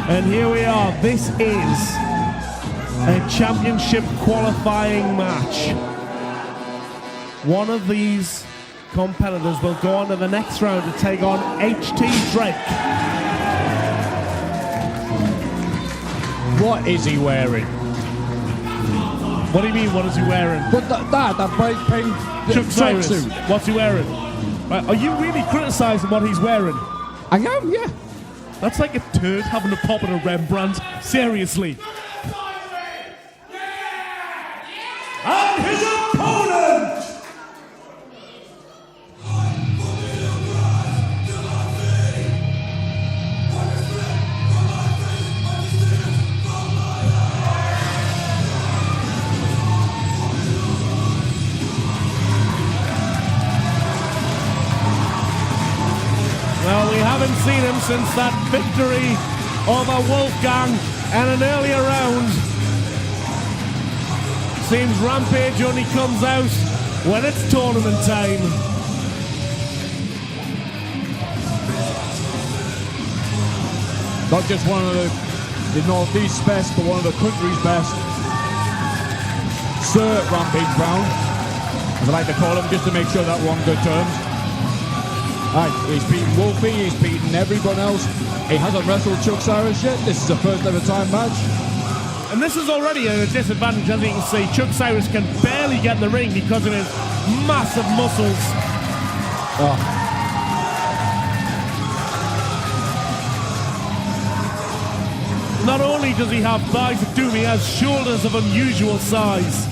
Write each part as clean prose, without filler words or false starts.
And here we are. This is a championship qualifying match. One of these competitors will go on to the next round to take on HT Drake. What is he wearing? What do you mean, what is he wearing? But that bright pink Chuck Cyrus. suit. What's he wearing? Right, are you really criticising what he's wearing? I am, yeah. That's like a turd having a pop at a Rembrandt. Seriously. And his opponent! Well, we haven't seen him since that victory over Wolfgang and an earlier round. Seems Rampage only comes out when it's tournament time. Not just one of the Northeast's best, but one of the country's best. Sir Rampage Brown, as I like to call him, just to make sure that we're on good terms. Right, he's beaten Wolfie, he's beaten everyone else. He hasn't wrestled Chuck Cyrus yet. This is a first ever time match. And this is already a disadvantage, as you can see. Chuck Cyrus can barely get in the ring because of his massive muscles. Oh. Not only does he have thighs of doom, he has shoulders of unusual size.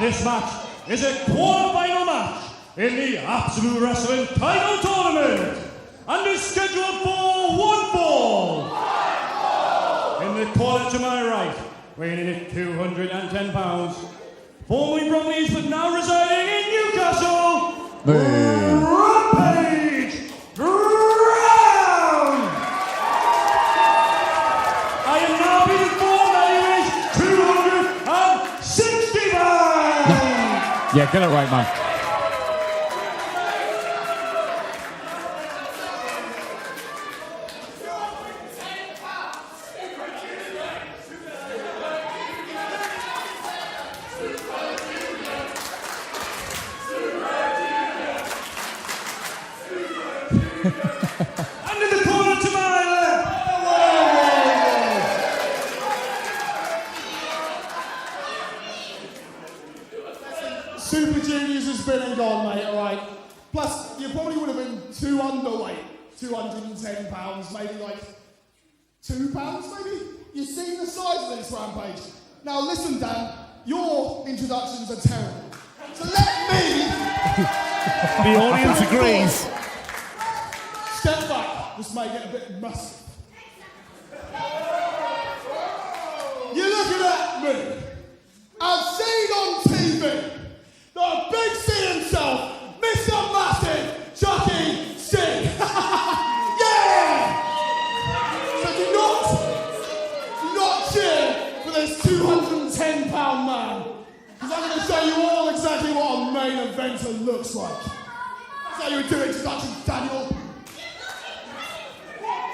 This match is a quarterfinal match in the Absolute Wrestling Title Tournament and is scheduled for one fall. In the corner to my right, weighing in at 210 pounds, formerly from Leeds but now residing in Newcastle, Rampage Brown! I am now being informed that he weighs 260 pounds! Yeah, get it right, man. And in the corner to my left. Super Juniors has been and gone, mate, alright? Plus, you probably would have been too underweight. 210 pounds, maybe like 2 pounds, maybe? You've seen the size of this, Rampage. Now listen, Dan, your introductions are terrible. So let me... The audience agrees. Step back, this may get a bit massive. You're looking at me. I've seen on TV the Big C himself, Mr. Massive, Chucky C. Yeah! So do not cheer for this 210 pound man. Because I'm going to show you all exactly what a main eventer looks like. So you do introductions, Daniel.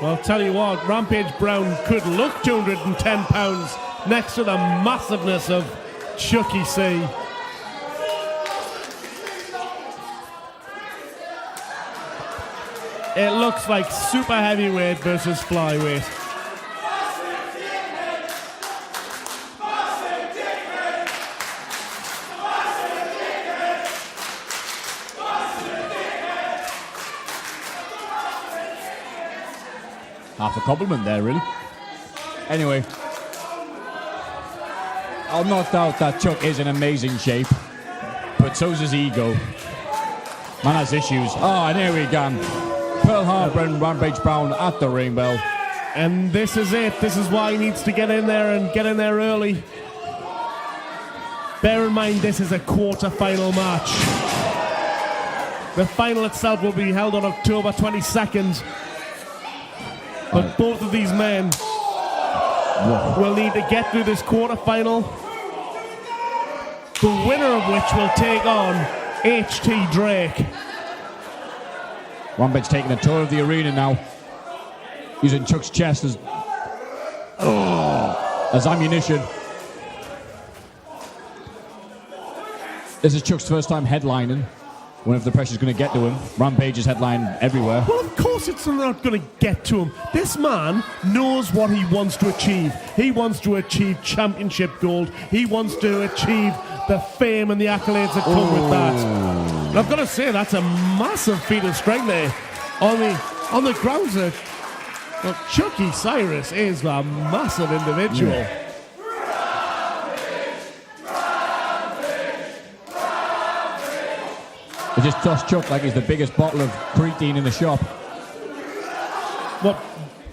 Well, I'll tell you what, Rampage Brown could look 210 pounds next to the massiveness of Chucky C. It looks like super heavyweight versus flyweight. Half a compliment there, really. Anyway, I'll not doubt that Chuck is in amazing shape, but so's his ego. Man has issues. Oh, and here we go. Pearl Harbor and Rampage Brown at the ring bell. And this is it. This is why he needs to get in there and get in there early. Bear in mind, this is a quarter-final match. The final itself will be held on October 22nd. But both of these men will need to get through this quarter-final, the winner of which will take on HT Drake. Rampage taking a tour of the arena now. Using Chuck's chest as ammunition. This is Chuck's first time headlining. Whenever the pressure's going to get to him. Rampage is headline everywhere. Well, of course it's not going to get to him. This man knows what he wants to achieve. He wants to achieve championship gold. He wants to achieve the fame and the accolades that come with that. And I've got to say, that's a massive feat of strength there. On the grounds there. Well, Chucky Cyrus is a massive individual. Yeah. They just tossed Chuck like he's the biggest bottle of creatine in the shop. What?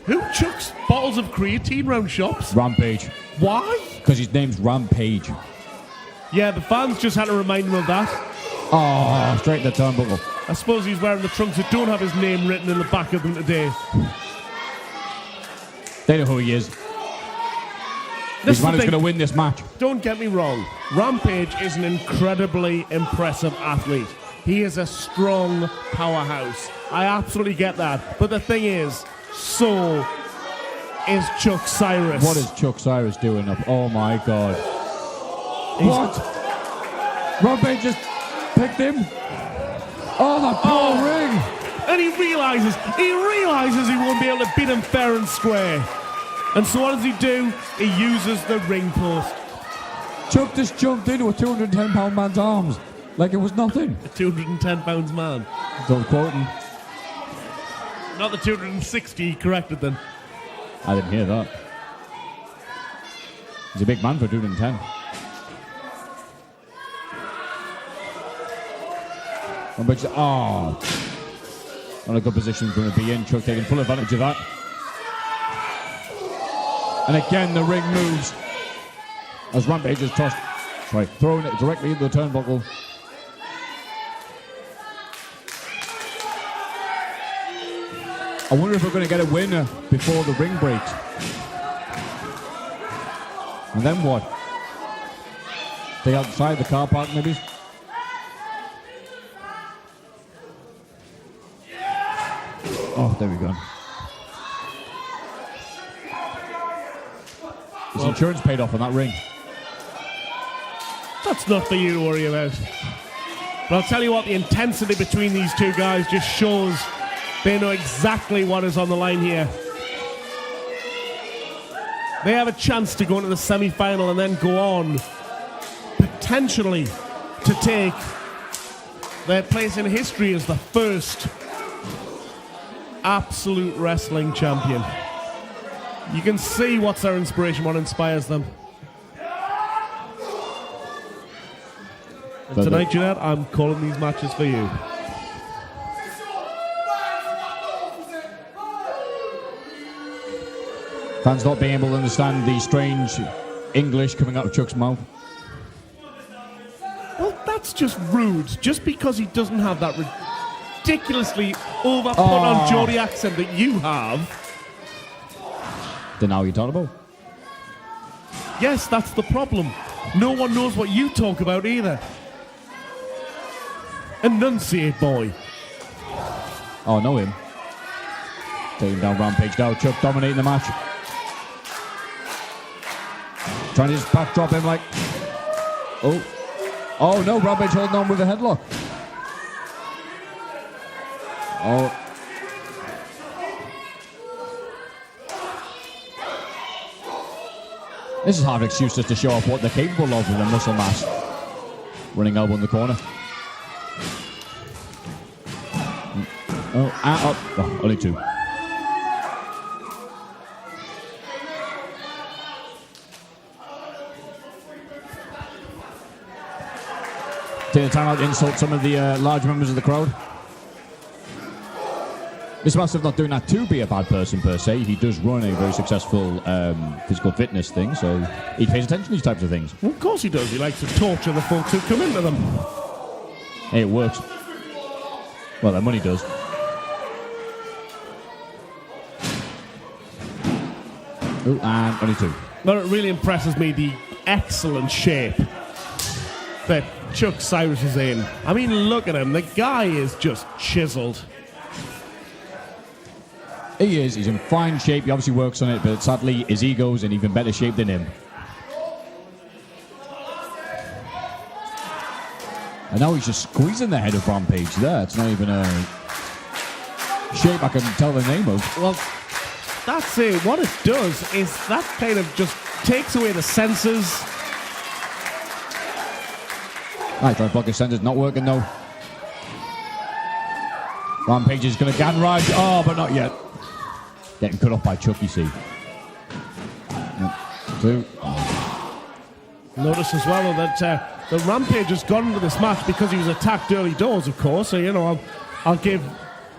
Who chucks bottles of creatine round shops? Rampage. Why? Because his name's Rampage. Yeah, the fans just had to remind him of that. Oh, straight in the turnbuckle. I suppose he's wearing the trunks that don't have his name written in the back of them today. They know who he is. This man is going to win this match. Don't get me wrong. Rampage is an incredibly impressive athlete. He is a strong powerhouse. I absolutely get that. But the thing is, so is Chuck Cyrus. What is Chuck Cyrus doing up? Oh my God. What? Rampage just picked him? Oh, that poor ring. And he realizes he won't be able to beat him fair and square. And so what does he do? He uses the ring post. Chuck just jumped into a 210-pound man's arms like it was nothing. A 210 pounds man. Don't quote him. Not the 260, he corrected them. I didn't hear that. He's a big man for 210. Not a good position for him to be in. Chuck taking full advantage of that. And again, the ring moves as Rampage is throwing it directly into the turnbuckle. I wonder if we're going to get a winner before the ring breaks. And then what? Stay outside the car park, maybe? Oh, there we go. His insurance paid off on that ring. That's not for you to worry about. But I'll tell you what, the intensity between these two guys just shows they know exactly what is on the line here. They have a chance to go into the semi-final and then go on, potentially, to take their place in history as the first absolute wrestling champion. You can see what's their inspiration, what inspires them. And tonight, Jeanette, I'm calling these matches for you. Fans not being able to understand the strange English coming out of Chuck's mouth. Well, that's just rude. Just because he doesn't have that ridiculously over-put on Geordie accent that you have. Then now you're talking about? Yes, that's the problem. No one knows what you talk about either. Enunciate, boy. Oh, I know him. Taking down Rampage now. Chuck dominating the match. Trying to just backdrop him like... Oh no, Rampage holding on with a headlock. Oh. This is hard excuse just to show off what they're capable of with their muscle mass. Running elbow in the corner. Oh, only two. Take the time out to insult some of the large members of the crowd. Mr. Massive not doing that to be a bad person per se. He does run a very successful physical fitness thing, so he pays attention to these types of things. Well, of course he does. He likes to torture the folks who come into them. Hey, it works. Well, their money does. Oh, and only two. But it really impresses me the excellent shape that Chuck Cyrus is in. I mean, look at him. The guy is just chiseled. He is. He's in fine shape. He obviously works on it, but sadly, his ego's in even better shape than him. And now he's just squeezing the head of Rampage there. It's not even a shape I can tell the name of. Well, that's it. What it does is that kind of just takes away the senses. Right, trying to block his centers. Not working, though. Rampage is going to gan ride. Oh, but not yet. Getting cut off by Chuck, you see. 2. Notice as well that the Rampage has gone into this match because he was attacked early doors, of course. So, you know, I'll give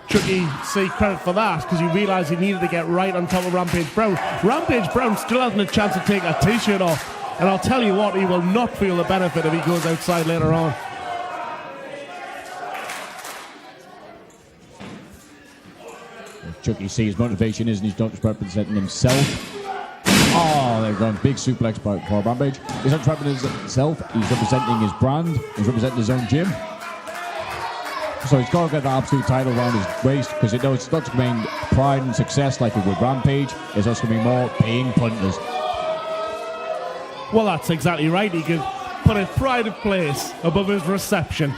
Chucky C credit for that because he realised he needed to get right on top of Rampage Brown. Rampage Brown still hasn't a chance to take a t-shirt off. And I'll tell you what, he will not feel the benefit if he goes outside later on. Chucky C's motivation is, and he's not just representing himself. Oh, they've gone big suplex for Rampage. He's not representing himself, he's representing his brand, he's representing his own gym. So he's got to get the absolute title around his waist because it knows it's not going to mean pride and success like it would Rampage. It's also going to be more paying punters. Well, that's exactly right. He could put a pride of place above his reception.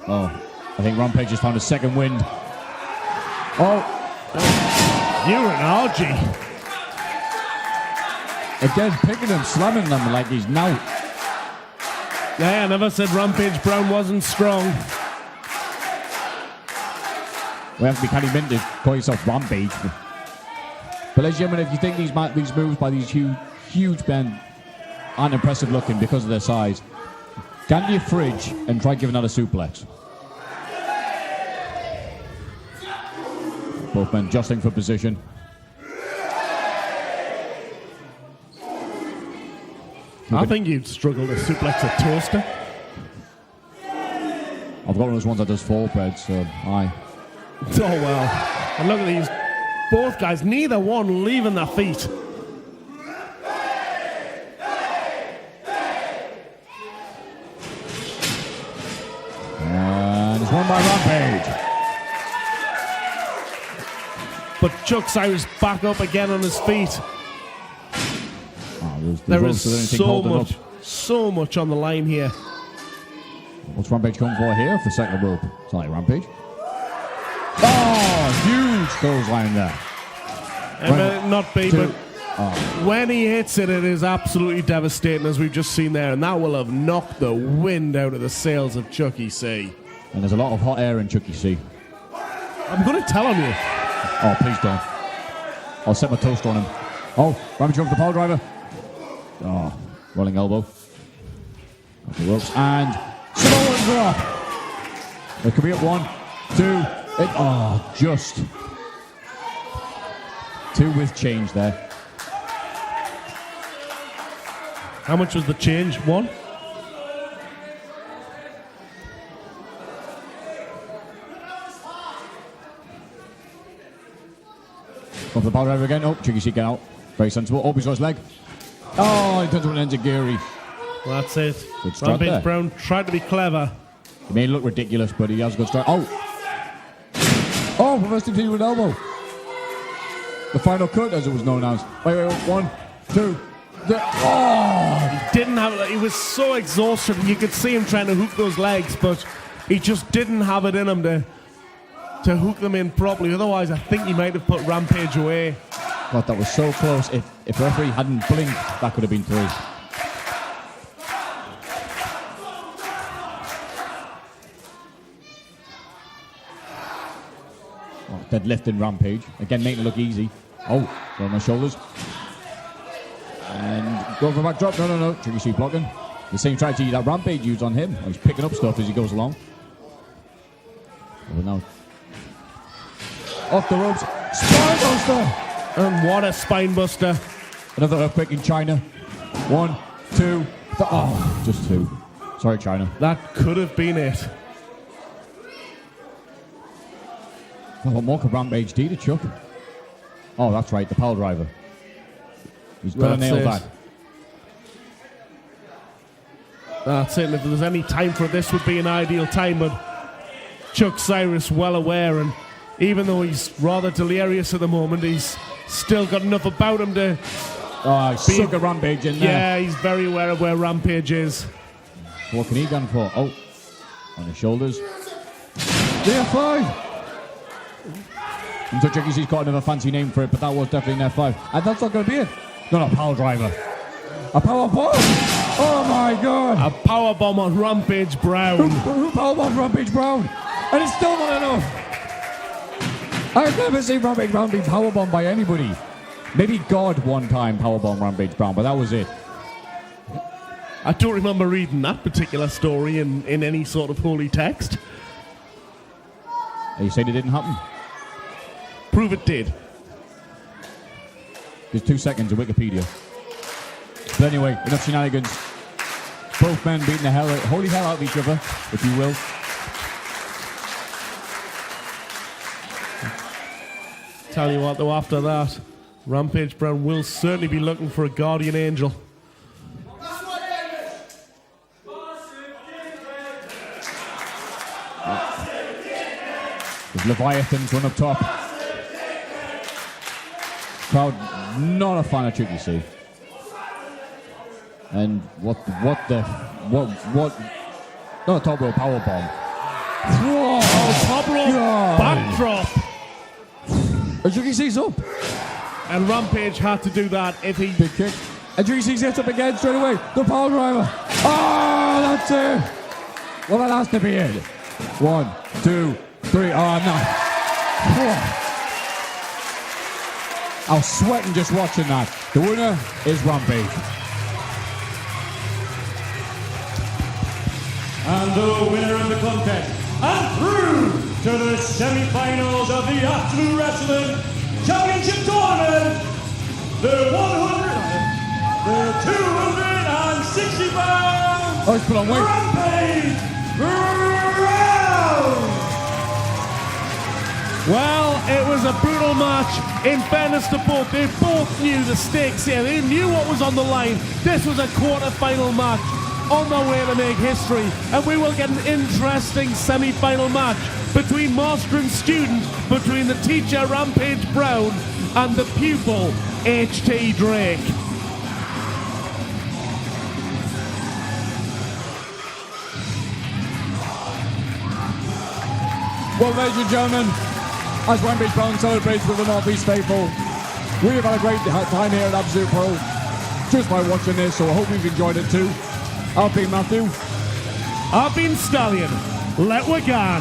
Oh, I think Rampage has found a second wind. Oh, you and RG. Again, picking him, slamming them like he's now. Yeah, I never said Rampage Brown wasn't strong. We have to be kind of minted to call yourself Rampage. But ladies and gentlemen, if you think these moves by these huge men aren't impressive looking because of their size, get into your fridge and try giving that a suplex. Both men jostling for position. I think you'd struggle to suplex a toaster. I've got one of those ones that does full bread, so aye. Oh well. And look at these, both guys, neither one leaving their feet. And it's won by Rampage. But Chuck Cyrus back up again on his feet. There is so much on the line here. What's Rampage going for here for second rope? It's not like Rampage. Oh, huge clothesline there. It may not be, but when he hits it, it is absolutely devastating, as we've just seen there, and that will have knocked the wind out of the sails of Chucky C. And there's a lot of hot air in Chucky C. I'm going to tell him you. Oh, please don't. I'll set my toast on him. Oh, Rampage going for the power driver. Oh, rolling elbow. Off the ropes. And Samoan drop. It could be at 1, 2. Just 2 with change there. How much was the change? 1? Go for the power driver again. Oh, Chucky C get out. Very sensible. Oh, he's got his leg. Oh, he turns to an enziguri. Well, that's it. Good strike there. Rampage Brown tried to be clever. He may look ridiculous, but he has a good strike. Oh! Oh, reverse into an elbow. The final cut, as it was known as. Wait, 1, 2. Oh! He didn't have. He was so exhausted, and you could see him trying to hook those legs, but he just didn't have it in him to hook them in properly. Otherwise, I think he might have put Rampage away. God, that was so close. If the referee hadn't blinked, that could have been 3. Oh, deadlifting Rampage. Again, making it look easy. Oh, on my shoulders. And go for a back drop. No. Chucky C blocking. The same strategy that Rampage used on him. He's picking up stuff as he goes along. Oh, now. Off the ropes. Spinebuster! And what a spine buster. Another earthquake in China. 1, 2. Oh, just 2. Sorry, China. That could have been it. Oh, what more could Rampage do to Chuck? Oh, that's right, the pile driver. He's got to nail that. That's it. If there was any time for it, this would be an ideal time. But Chuck Cyrus well aware, and even though he's rather delirious at the moment, he's still got enough about him to... Oh, sugar Rampage in there. Yeah, he's very aware of where Rampage is. What can he gun for? Oh, on his shoulders. The F5. And so Chucky C's got another fancy name for it, but that was definitely an F5. And that's not going to be it. No, power driver. A power bomb. Oh my God. A power bomb on Rampage Brown. Who power bombed Rampage Brown? And it's still not enough. I've never seen Rampage Brown be power bombed by anybody. Maybe God one time powerbomb Rampage Brown, but that was it. I don't remember reading that particular story in any sort of holy text. Are you saying it didn't happen? Prove it did. There's 2 seconds of Wikipedia. But anyway, enough shenanigans. Both men beating the holy hell out of each other, if you will. Tell you what, though, after that, Rampage Brown will certainly be looking for a guardian angel. There's Leviathans run up top. Crowd not a fan of Chucky C. And what not a top row power bomb. Whoa, top row backdrop. And Chucky C's up. And Rampage had to do that if he... Big kick. And Chucky C gets up again straight away. The power driver. Oh, that's it. Well, that has to be it. 1, 2, 3. Oh, no. I was sweating just watching that. The winner is Rampage. And the winner of the contest, and through to the semi-finals of the Absolute Wrestling Championship Tournament, the 260 pounds Oh, he's put on weight. Rampage Brown! Well, it was a brutal match. In fairness to both, they both knew the stakes here. They knew what was on the line. This was a quarter-final match on their way to make history. And we will get an interesting semi-final match between master and student, between the teacher Rampage Brown and the pupil H.T. Drake. Well, ladies and gentlemen, as Rampage Brown celebrates with the Northeast faithful, we have had a great time here at Absolute Pro just by watching this, so I hope you've enjoyed it too. I've been Matthew. I've been Stallion. Let we go.